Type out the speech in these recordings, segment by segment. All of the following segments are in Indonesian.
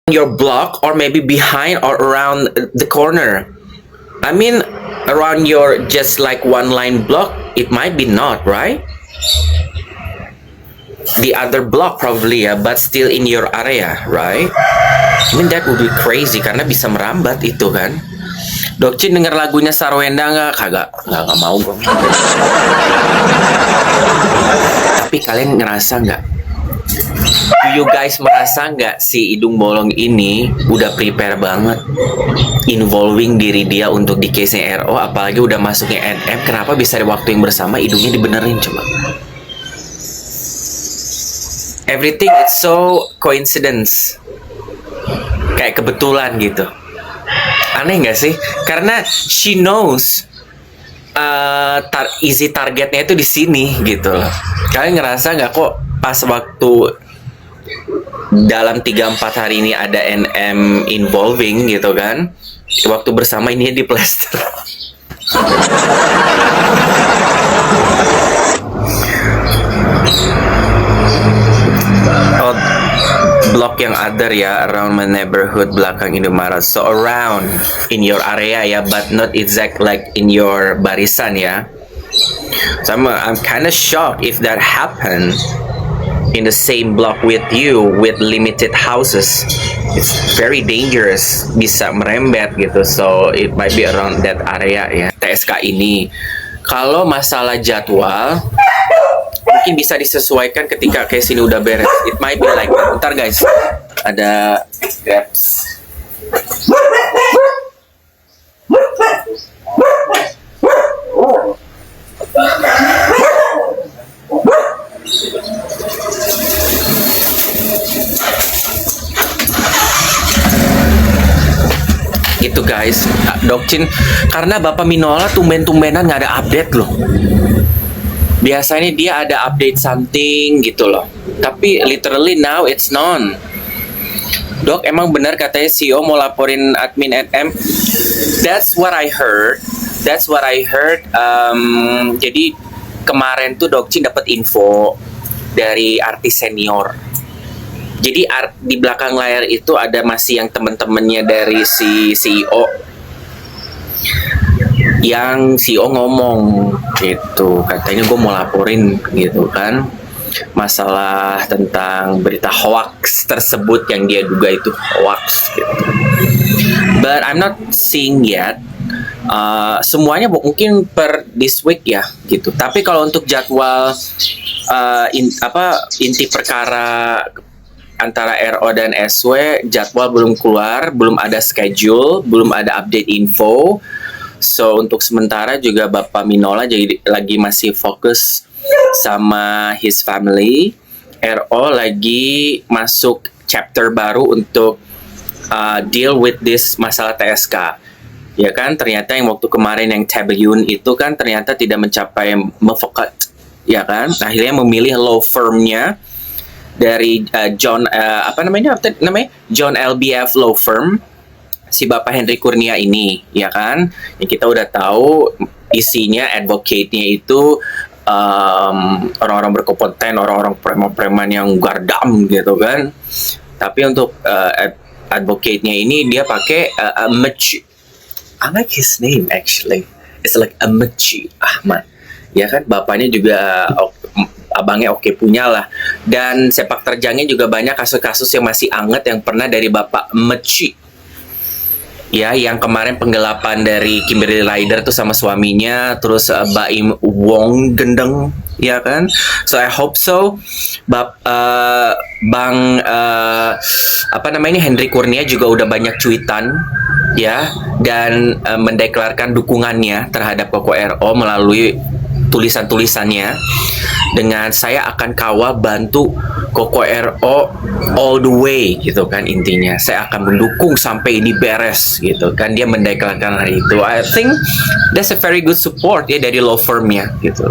your block, or maybe behind or around the corner. I mean, around your just like one line block, it might be not, right? The other block probably ya, but still in your area, right? I mean that would be crazy karena bisa merambat itu kan. Dokcin denger lagunya Sarwenda nggak? Nggak mau gue. Tapi kalian ngerasa nggak? You guys merasa nggak si hidung bolong ini udah prepare banget involving diri dia untuk di case-nya RO, apalagi udah masuknya NM, kenapa bisa di waktu yang bersama hidungnya dibenerin coba? Everything is so coincidence, kayak kebetulan gitu. Aneh nggak sih? Karena she knows easy targetnya itu di sini gitu loh. Kalian ngerasa nggak kok pas waktu dalam 3-4 hari ini ada NM involving gitu kan, waktu bersama ini di plaster. Oh, blok yang other ya, around my neighborhood belakang Indomaret. So around in your area ya, but not exact like in your barisan ya. So I'm kind of shocked if that happened in the same block with you with limited houses. It's very dangerous, bisa merembet gitu. So it might be around that area ya. TSK ini kalau masalah jadwal mungkin bisa disesuaikan ketika case ini udah beres. It might be like that. Bentar guys, ada grabs. Itu guys, Dokcin, karena Bapak Minola tumben-tumbenan nggak ada update loh. Biasanya dia ada update something gitu loh, tapi literally now it's none. Dok, emang benar katanya CEO mau laporin admin NM? That's what I heard. Jadi kemarin tuh Dokcin dapat info dari artis senior. Jadi di belakang layar itu ada masih yang temen-temennya dari si CEO, yang CEO ngomong gitu, katanya gue mau laporin gitu kan, masalah tentang berita hoax tersebut yang dia duga itu hoax gitu. But I'm not seeing yet. Semuanya mungkin per this week ya gitu. Tapi kalau untuk jadwal inti perkara antara RO dan SW, jadwal belum keluar, belum ada schedule, belum ada update info. So untuk sementara juga Bapak Minola jadi lagi masih fokus sama his family. RO lagi masuk chapter baru untuk deal with this masalah TSK. Ya kan, ternyata yang waktu kemarin yang Tabayun itu kan ternyata tidak mencapai mufakat, ya kan? Akhirnya memilih law firmnya dari John John LBF Law Firm, si Bapak Henry Kurnia ini, ya kan? Yang kita udah tahu isinya advocate-nya itu orang-orang berkompeten, orang-orang preman-preman yang gardam gitu kan. Tapi untuk advocate-nya ini dia pakai I like his name actually. It's like Amechi Ahmad. Ya kan, bapaknya juga abangnya oke punya lah. Dan sepak terjangnya juga banyak kasus-kasus yang masih anget yang pernah dari Bapak Meci. Ya, yang kemarin penggelapan dari Kimberly Ryder tuh sama suaminya, terus Baim Wong Gendeng, ya kan? So I hope so. Henry Kurnia juga udah banyak cuitan ya, dan mendeklarkan dukungannya terhadap Koko RO melalui tulisan-tulisannya dengan saya akan kawal bantu Koko RO all the way gitu kan, intinya saya akan mendukung sampai ini beres gitu kan, dia mendeklarasikan hari itu. I think that's a very good support ya dari law firmnya gitu.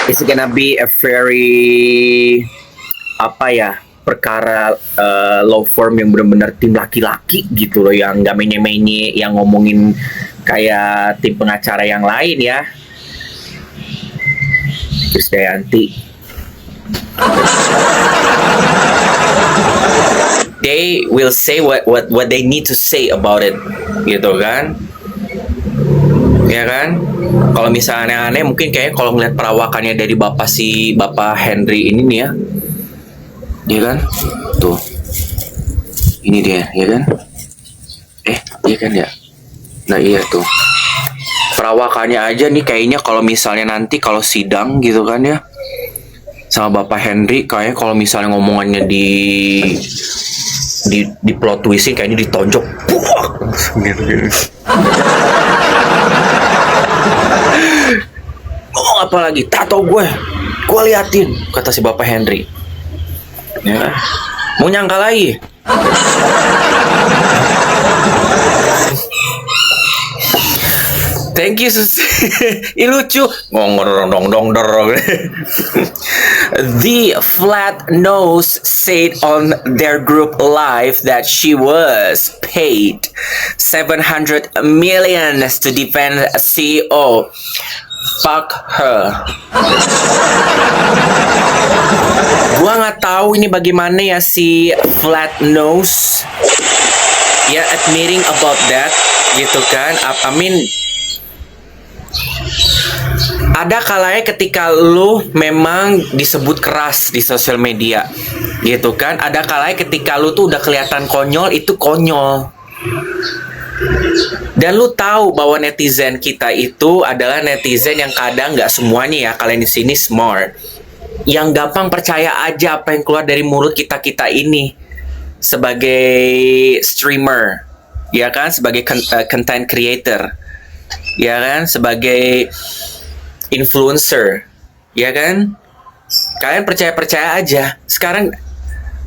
It's gonna be a very perkara law firm yang benar-benar tim laki-laki gitu loh, yang nggak menye-menye, yang ngomongin kayak tim pengacara yang lain ya. Krisdayanti. they will say what they need to say about it, gitu kan? Ya kan? Kalau misalnya aneh mungkin kayak kalau ngeliat perawakannya dari Bapak Henry ini nih ya. Ya kan? Tuh. Ini dia, ya kan? Iya kan ya? Nah iya tuh. Perawakannya aja nih kayaknya kalau misalnya nanti kalau sidang gitu kan ya. Sama Bapak Henry kayak kalau misalnya ngomongannya di plot twisting kayaknya ditonjok. Gitu. Ngomong apa lagi? Tato gue liatin, kata si Bapak Henry. Ya, mau nyangka lagi. Thank you, Susi. Ih lucu. The Flat Nose said on their group live that she was paid 700 million to defend a CEO. Fuck her. Gua nggak tahu ini bagaimana ya si Flat Nose ya admitting about that gitu kan. I mean ada kalanya ketika lu memang disebut keras di sosial media gitu kan, ada kalanya ketika lu tuh udah kelihatan konyol, itu konyol. Dan lu tahu bahwa netizen kita itu adalah netizen yang kadang nggak semuanya ya, kalian di sini smart, yang gampang percaya aja apa yang keluar dari mulut kita ini sebagai streamer, ya kan, sebagai content creator, ya kan, sebagai influencer, ya kan? Kalian percaya aja. Sekarang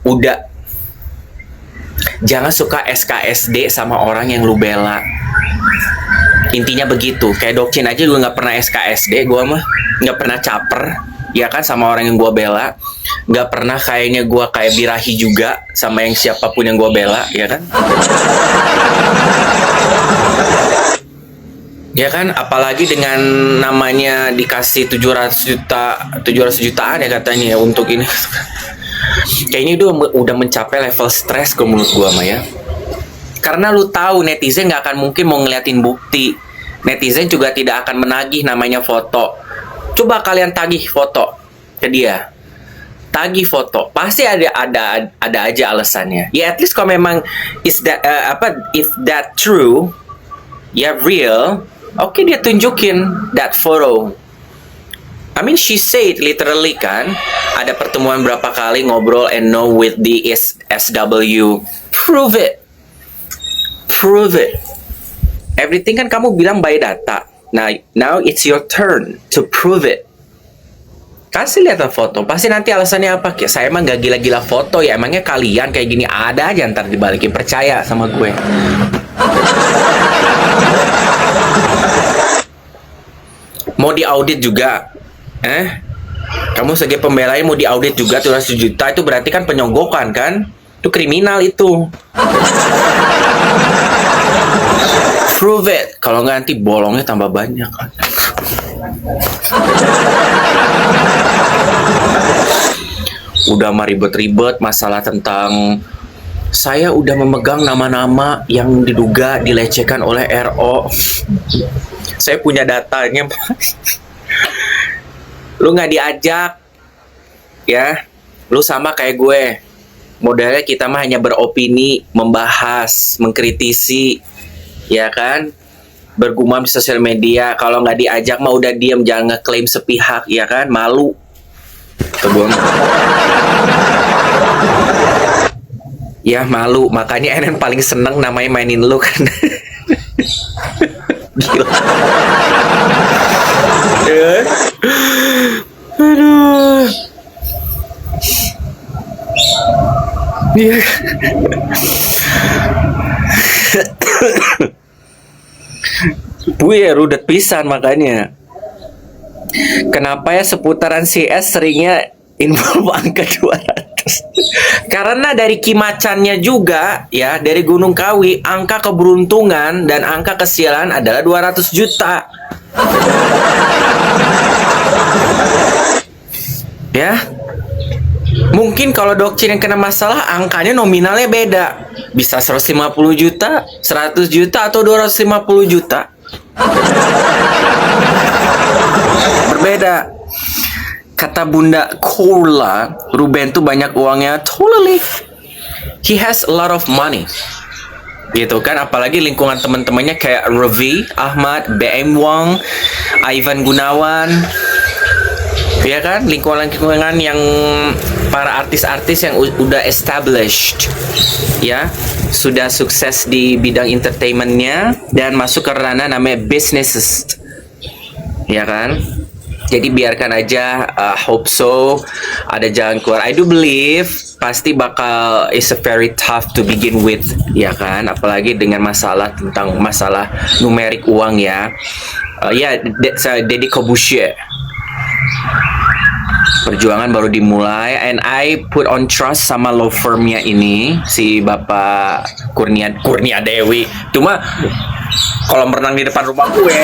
udah jangan suka SKSD sama orang yang lu bela. Intinya begitu. Kayak Dokcin aja gue nggak pernah SKSD, gue mah nggak pernah caper, ya kan, sama orang yang gue bela. Nggak pernah kayaknya gue kayak birahi juga sama yang siapapun yang gue bela, ya kan? Ya kan, apalagi dengan namanya dikasih 700 jutaan ya katanya ya untuk ini. Kayaknya itu udah mencapai level stres ke menurut gua mah ya. Karena lu tahu netizen nggak akan mungkin mau ngeliatin bukti. Netizen juga tidak akan menagih namanya foto. Coba kalian tagih foto ke dia. Tagih foto, pasti ada aja alasannya. Ya at least kalau memang if that true, ya real, oke, dia tunjukin that photo. I mean, she said literally kan, ada pertemuan berapa kali ngobrol and know with the SW. Prove it. Everything kan kamu bilang by data. Now it's your turn to prove it. Kasih lihat foto, pasti nanti alasannya apa? Kayak saya emang gak gila-gila foto ya, emangnya kalian kayak gini, ada aja ntar dibalikin, percaya sama gue. Mau diaudit juga, kamu sebagai pembelain mau diaudit juga 200 juta, itu berarti kan penyoggokan kan? Itu kriminal itu. Prove it, kalau nggak nanti bolongnya tambah banyak. Udah mah ribet-ribet masalah tentang saya udah memegang nama-nama yang diduga dilecehkan oleh RO. Saya punya datanya. Lu nggak diajak, ya. Lu sama kayak gue. Modalnya kita mah hanya beropini, membahas, mengkritisi, ya kan? Bergumam di sosial media. Kalau nggak diajak mah udah diem, jangan ngeklaim sepihak, ya kan? Malu. Kebun. Ya malu, makanya Enen paling seneng namanya mainin lu kan. Gila. Aduh. Iya. Buya rudet pisan makanya. Kenapa ya seputaran CS seringnya involve angka 200? Karena dari kimacannya juga ya, dari Gunung Kawi, angka keberuntungan dan angka kesialan adalah 200 juta. Ya. Mungkin kalau Dokcin yang kena masalah, angkanya nominalnya beda. Bisa 150 juta, 100 juta, atau 250 juta. Berbeda. Kata Bunda Korla, Ruben tuh banyak uangnya. Totally. He has a lot of money. Gitu kan, apalagi lingkungan teman-temannya kayak Ravi, Ahmad, BM Wong, Ivan Gunawan. Ya kan, lingkungan-lingkungan yang para artis-artis yang udah established, ya, sudah sukses di bidang entertainmentnya dan masuk ke ranah namanya businesses, ya kan. Jadi biarkan aja, hope so, ada jalan keluar. I do believe pasti bakal is a very tough to begin with, ya kan, apalagi dengan masalah tentang masalah numerik uang ya. Ya, Deddy Corbuzier. Perjuangan baru dimulai, and I put on trust sama law firmnya ini, si Bapak Kurnia Dewi. Cuma kolam renang di depan rumah gue.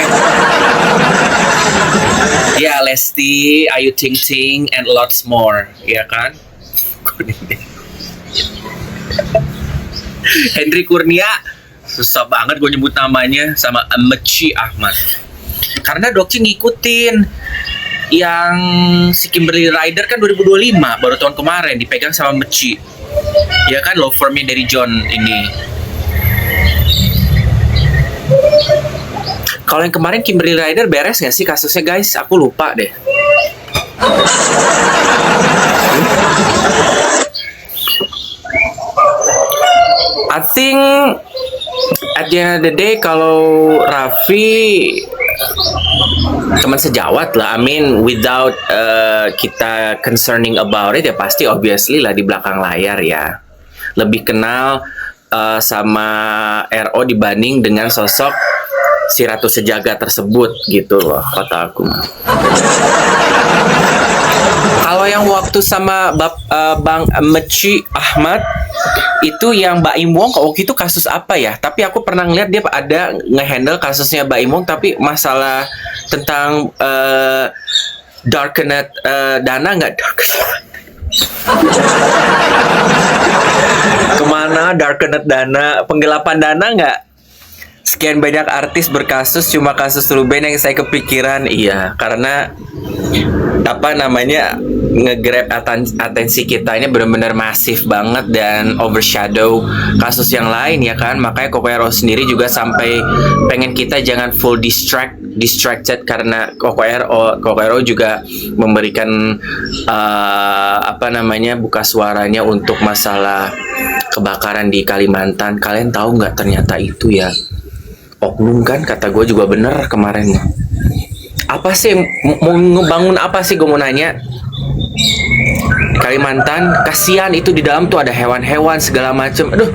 Ya, Lesti, Ayu Ting Ting, and lots more, ya kan? Hendri Kurnia, susah banget gue nyebut namanya, sama Meci Ahmad. Karena Doki ngikutin yang si Kimberly Ryder kan 2025, baru tahun kemarin dipegang sama Meci, ya kan, law firmnya dari John ini. Kalau yang kemarin Kimberly Ryder beres nggak sih kasusnya guys? Aku lupa deh. I think at the end of the day kalau Raffi teman sejawat lah. I mean without kita concerning about it, ya pasti obviously lah di belakang layar ya. Lebih kenal sama RO dibanding dengan sosok si Ratu Sejagat tersebut gitu loh, kata aku. Kalau yang waktu sama Bang Meci Ahmad itu yang Mbak Im Wong, waktu itu kasus apa ya? Tapi aku pernah ngeliat dia ada ngehandle kasusnya Mbak Im Wong, tapi masalah tentang darknet dana nggak darknet. Kemana darknet dana, penggelapan dana nggak? Sekian banyak artis berkasus, cuma kasus Ruben yang saya kepikiran. Iya, karena apa namanya, nge-grab atensi kita ini benar-benar masif banget dan overshadow kasus yang lain ya kan. Makanya Kokoero sendiri juga sampai pengen kita jangan full distracted, karena Kokoero juga memberikan apa namanya, buka suaranya untuk masalah kebakaran di Kalimantan. Kalian tahu nggak ternyata itu ya oknum kan, kata gue juga bener kemarin. Apa sih mau ngebangun apa sih, gue mau nanya. Kalimantan kasihan, itu di dalam tuh ada hewan-hewan segala macem. Aduh,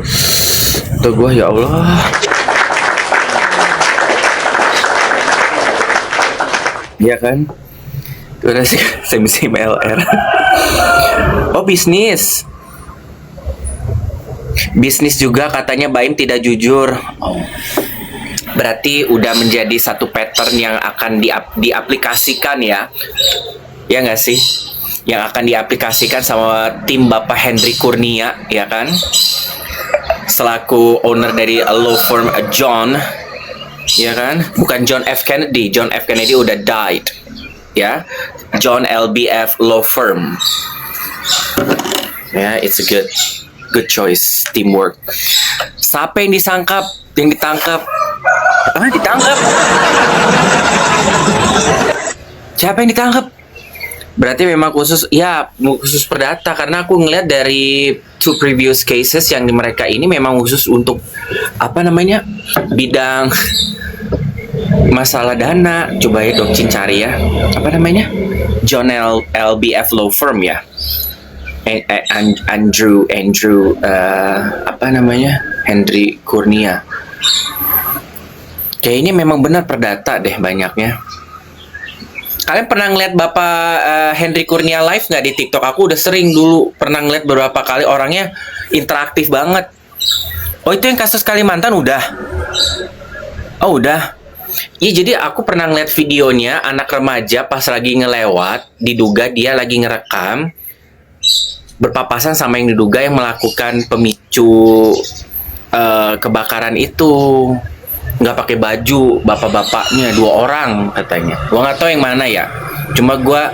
tuh gue, ya Allah. Iya kan, udah sih semi MLR. Oh, bisnis juga katanya Baim tidak jujur. Oh, berarti udah menjadi satu pattern yang akan diaplikasikan ya nggak sih, yang akan diaplikasikan sama tim Bapak Hendri Kurnia, ya kan, selaku owner dari law firm John, ya kan, bukan John F. Kennedy. John F. Kennedy udah died, ya. John LBF Law Firm, ya, it's a good choice, teamwork. Siapa yang ditangkap? Siapa yang ditangkap? Berarti memang khusus perdata, karena aku ngeliat dari 2 previous cases yang mereka ini memang khusus untuk apa namanya, bidang masalah dana. Coba ya Dokcin cari ya, apa namanya, John LBF Law Firm ya, Andrew apa namanya, Hendri Kurnia. Kayaknya memang benar perdata deh banyaknya. Kalian pernah ngeliat Bapak Hendri Kurnia live nggak di TikTok? Aku udah sering dulu pernah ngeliat beberapa kali, orangnya interaktif banget. Oh, itu yang kasus Kalimantan udah? Oh, udah. Iya, jadi aku pernah ngeliat videonya anak remaja pas lagi ngelewat, diduga dia lagi ngerekam. berpapasan sama yang diduga yang melakukan pemicu kebakaran itu. Nggak pakai baju, bapak-bapaknya 2 orang katanya. Gua nggak tahu yang mana ya. Cuma gua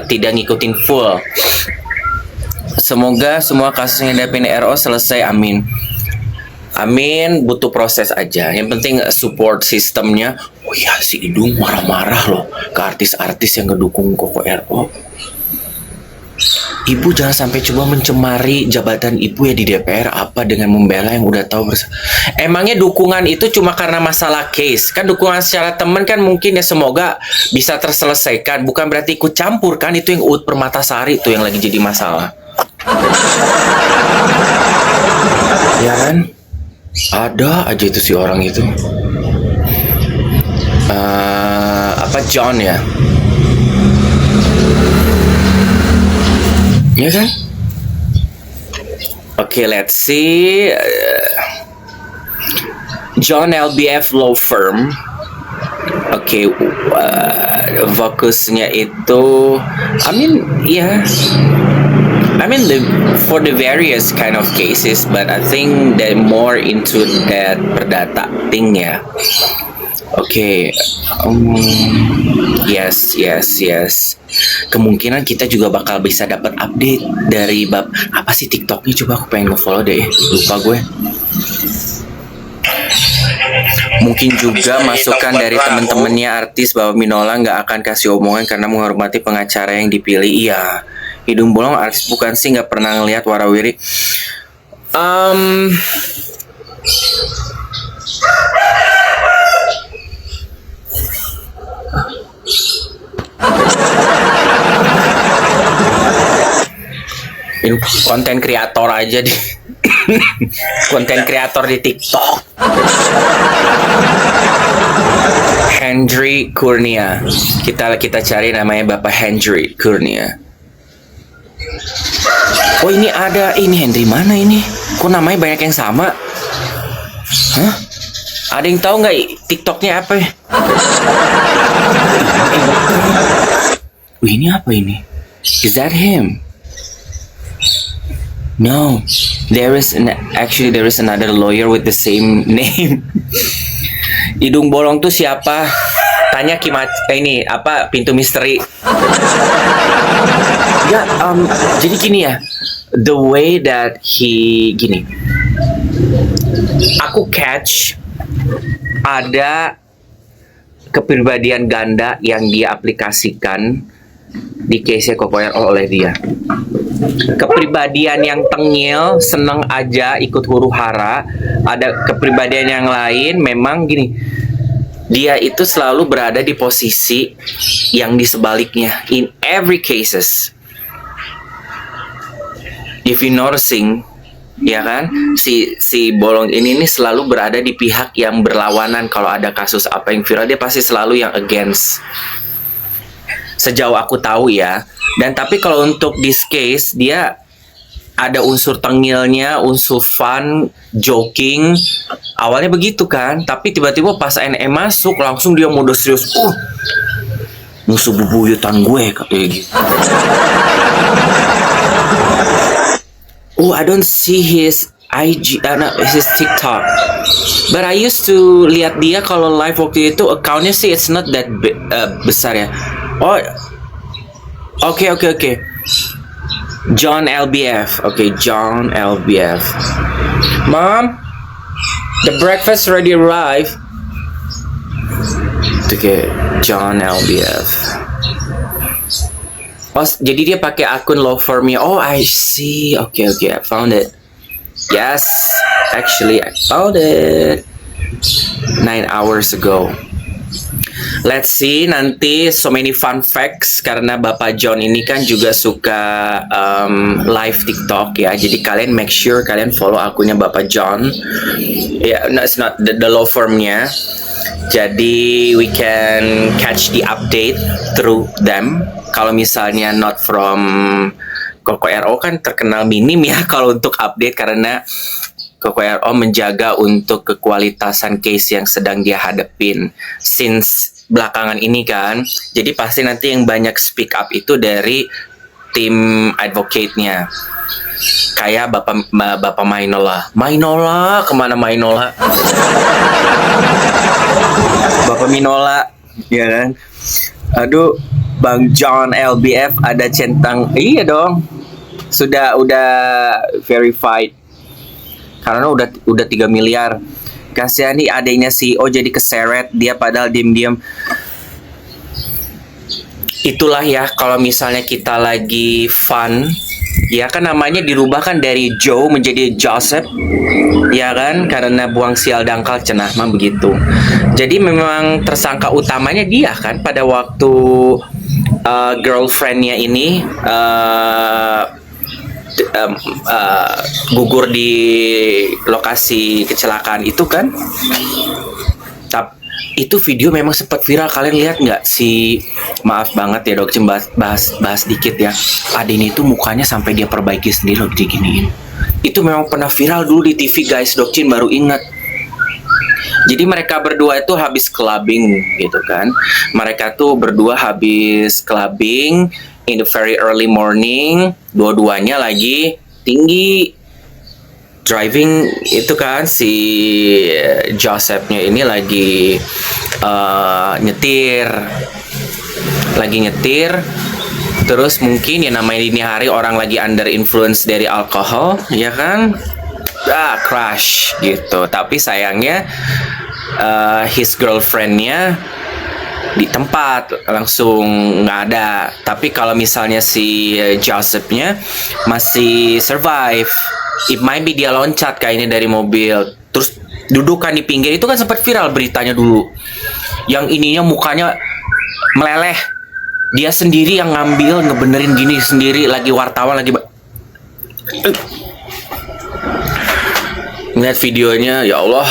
tidak ngikutin full. Semoga semua kasus yang dihadapin RO selesai, amin. Amin, butuh proses aja. Yang penting support sistemnya. Oh ya, si Idung marah-marah loh ke artis-artis yang ngedukung Koko RO. Ibu jangan sampai coba mencemari jabatan ibu ya di DPR apa dengan membela yang udah tahu Emangnya dukungan itu cuma karena masalah case? Kan dukungan secara teman kan mungkin ya semoga bisa terselesaikan. Bukan berarti ikut campur kan, itu yang Uut Permatasari itu yang lagi jadi masalah. Ya kan? Ada aja itu si orang itu. Apa John ya? Ya kan? Oke, let's see. John LBF Law Firm. Oke, fokusnya itu, for the various kind of cases, but I think they're more into that perdata thing ya. Oke, yes. Kemungkinan kita juga bakal bisa dapat update dari apa sih TikToknya? Coba aku pengen nge-follow deh, lupa gue. Mungkin juga masukan dari temen-temennya artis bahwa Minola nggak akan kasih omongan karena menghormati pengacara yang dipilih. Iya, Hidung Bolong artis bukan sih, nggak pernah ngelihat warawiri. Ini konten kreator aja di konten kreator di TikTok. Hendry Kurnia. Kita cari namanya Bapak Hendry Kurnia. Oh, ini ada, ini Hendry mana ini? Kok namanya banyak yang sama? Hah? Ada yang tahu nggak TikToknya apa? Wih, ini apa ini? Is that him? No, there is another lawyer with the same name. Hidung Bolong tuh siapa? Tanya ini apa pintu misteri. Ya, jadi gini ya, the way that gini, aku catch ada kepribadian ganda yang dia aplikasikan di case Koko RO oleh dia. Kepribadian yang tengil, seneng aja ikut huru hara. Ada kepribadian yang lain memang gini, dia itu selalu berada di posisi yang di sebaliknya in every cases. If you noticing, ya kan, si Bolong ini selalu berada di pihak yang berlawanan. Kalau ada kasus apa yang viral, dia pasti selalu yang against. Sejauh aku tahu ya. Dan tapi kalau untuk this case, dia ada unsur tengilnya, unsur fun, joking. Awalnya begitu kan, tapi tiba-tiba pas NM masuk langsung dia mode serius. Musuh bebuyutan gue kayak gitu. I don't see his IG, his TikTok. But I used to lihat dia kalau live waktu itu, accountnya sih it's not that besar ya. Oh, oke. John LBF. Okay, John LBF. Mom, the breakfast already arrived. Okay, John LBF. Oh, jadi dia pakai akun law firmnya. Oh, I see. Okay, I found it. Yes, actually I found it 9 hours ago. Let's see nanti so many fun facts karena Bapak John ini kan juga suka live TikTok ya. Jadi kalian make sure kalian follow akunnya Bapak John. Yeah, no, it's not the law firmnya. Jadi we can catch the update through them. Kalau misalnya not from Koko RO kan terkenal minim ya kalau untuk update karena Koko RO menjaga untuk kekualitasan case yang sedang dia hadapin since belakangan ini kan. Jadi pasti nanti yang banyak speak up itu dari tim advocate-nya. Kayak Bapak Mainola. Mainola, kemana Mainola? Bapak Minola, ya kan? Aduh, Bang John LBF ada centang. Iya dong. Udah verified. Karena udah 3 miliar. Kasihan nih adanya CEO jadi keseret, dia padahal diem-diem. Itulah ya, kalau misalnya kita lagi fun, ya kan namanya dirubah kan dari Joe menjadi Joseph, ya kan, karena buang sial dangkal cenah mah begitu. Jadi memang tersangka utamanya dia kan pada waktu girlfriendnya ini gugur di lokasi kecelakaan itu kan. Tapi itu video memang sempat viral, kalian lihat nggak sih? Maaf banget ya dok, bahas dikit ya. Adin itu mukanya sampai dia perbaiki sendiri loh, diginiin. Itu memang pernah viral dulu di TV guys, Dok Chin baru ingat. Jadi mereka berdua itu habis clubbing gitu kan. Mereka tuh berdua habis clubbing in the very early morning. Dua-duanya lagi tinggi. Driving itu kan si Josephnya ini lagi nyetir. Terus mungkin ya namanya dini hari orang lagi under influence dari alkohol, ya kan? Crash gitu. Tapi sayangnya his girlfriendnya di tempat langsung nggak ada. Tapi kalau misalnya si Josephnya masih survive, it might be dia loncat kayaknya dari mobil. Terus dudukan di pinggir itu kan sempat viral beritanya dulu. Yang ininya mukanya meleleh. Dia sendiri yang ngambil, ngebenerin gini sendiri, lagi wartawan lagi ngeliat videonya, ya Allah.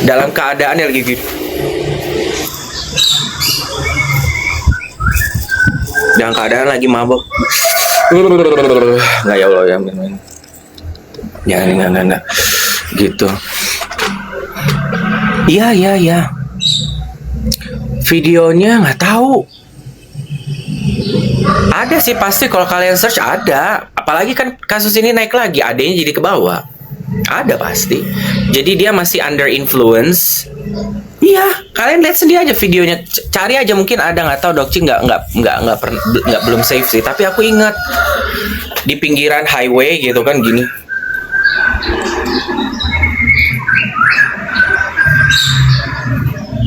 Dalam keadaan yang lagi gitu. Dalam keadaan lagi mabok. Nggak, ya Allah ya. Nggak. Gitu. Iya. Videonya nggak tahu. Ada sih pasti kalau kalian search ada. Apalagi kan kasus ini naik lagi, adanya jadi ke bawah. Ada pasti. Jadi dia masih under influence. Iya, kalian lihat sendiri aja videonya. Cari aja, mungkin ada, nggak tahu Dokci nggak belum save sih. Tapi aku ingat di pinggiran highway gitu kan gini.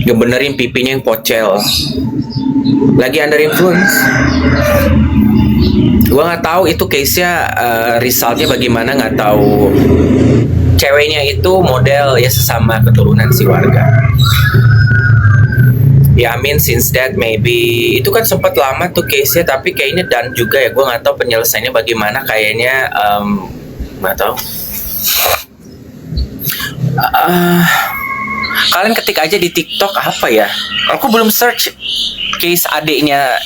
Ngebenerin pipinya yang pocel. Lagi under influence. Gua nggak tahu itu case-nya resultnya bagaimana, nggak tahu. Ceweknya itu model ya sesama keturunan si warga. Ya, I mean since that maybe itu kan sempat lama tuh case-nya, tapi kayaknya dan juga ya gue nggak tahu penyelesaiannya bagaimana, kayaknya nggak tahu. Kalian ketik aja di TikTok apa ya? Aku belum search case adeknya,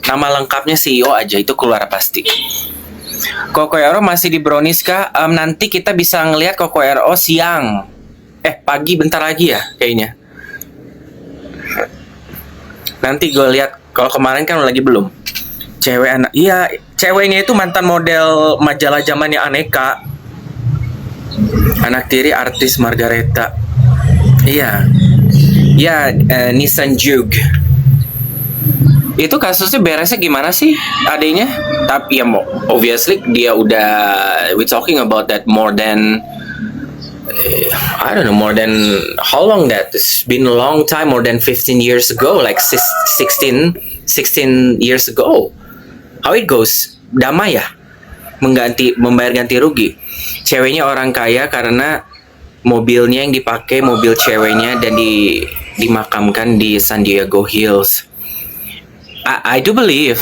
nama lengkapnya CEO aja itu keluar pasti. Koko Ero masih di Brownies kah? Nanti kita bisa ngelihat Koko Ero siang. Pagi bentar lagi ya kayaknya. Nanti gue lihat, kalau kemarin kan lagi belum. Ceweknya itu mantan model majalah zamannya Aneka. Anak tiri artis Margareta. Iya, Nissan Juke. Itu kasusnya beresnya gimana sih adanya? Tapi ya obviously dia udah, we talking about that more than I don't know, more than how long that? It's been a long time, more than 15 years ago, like 16 years ago. How it goes? Damai ya? Membayar ganti rugi. Ceweknya orang kaya karena mobilnya yang dipakai mobil ceweknya dan dimakamkan di San Diego Hills. I do believe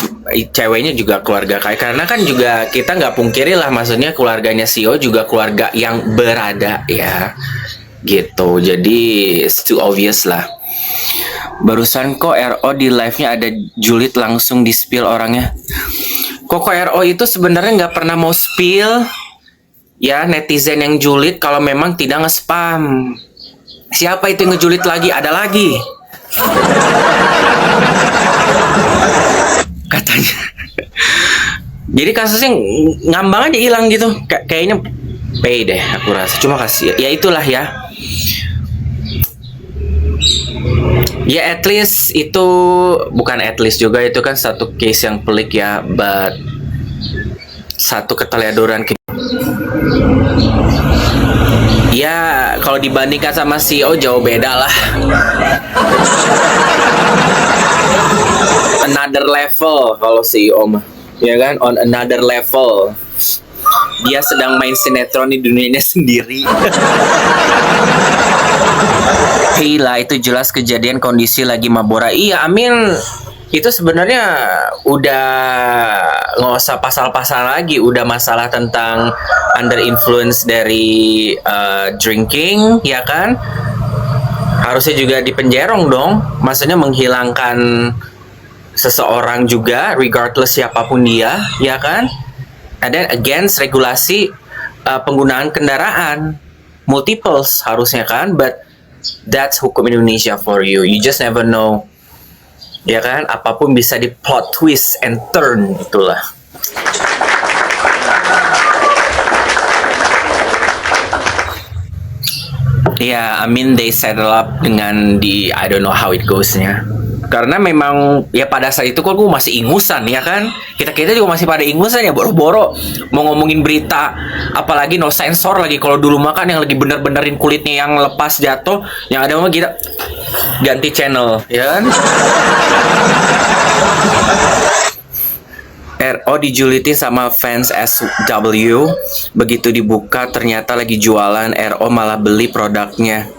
ceweknya juga keluarga kaya, karena kan juga kita nggak pungkiri lah, maksudnya keluarganya CEO juga keluarga yang berada ya gitu. Jadi it's too obvious lah. Barusan kok RO di live-nya ada julid langsung di spill orangnya. Kok RO itu sebenarnya nggak pernah mau spill ya, netizen yang julid kalau memang tidak nge-spam. Siapa itu yang ngejulit lagi? Ada lagi. katanya. Jadi kasusnya ngambang aja hilang gitu. Kayaknya pay deh aku rasa. Cuma kasih ya itulah ya. Ya at least itu bukan at least juga, itu kan satu case yang pelik ya, but satu keteledoran. Ya kalau dibandingkan sama CEO jauh beda lah. Another level kalau CEO mah, ya kan, on another level. Dia sedang main sinetron di dunianya sendiri. Gila, itu jelas kejadian kondisi lagi Mabora. Iya, Amin itu sebenarnya udah nggak usah pasal-pasal lagi, udah masalah tentang under influence dari drinking, ya kan? Harusnya juga dipenjerong dong. Maksudnya menghilangkan seseorang juga, regardless siapapun dia, ya kan? Ada against regulasi penggunaan kendaraan multiples harusnya kan, but that's hukum Indonesia for you. You just never know, ya kan? Apapun bisa di plot twist and turn, itulah. Ya, I mean they settle up dengan di I don't know how it goes-nya. Karena memang ya pada saat itu kok gue masih ingusan, ya kan, kita juga masih pada ingusan ya, boro-boro mau ngomongin berita, apalagi no sensor lagi. Kalau dulu makan yang lagi bener-benerin kulitnya yang lepas jatuh, yang ada mah kita ganti channel, ya kan. RO dijulitin sama fans SW, begitu dibuka ternyata lagi jualan, RO malah beli produknya.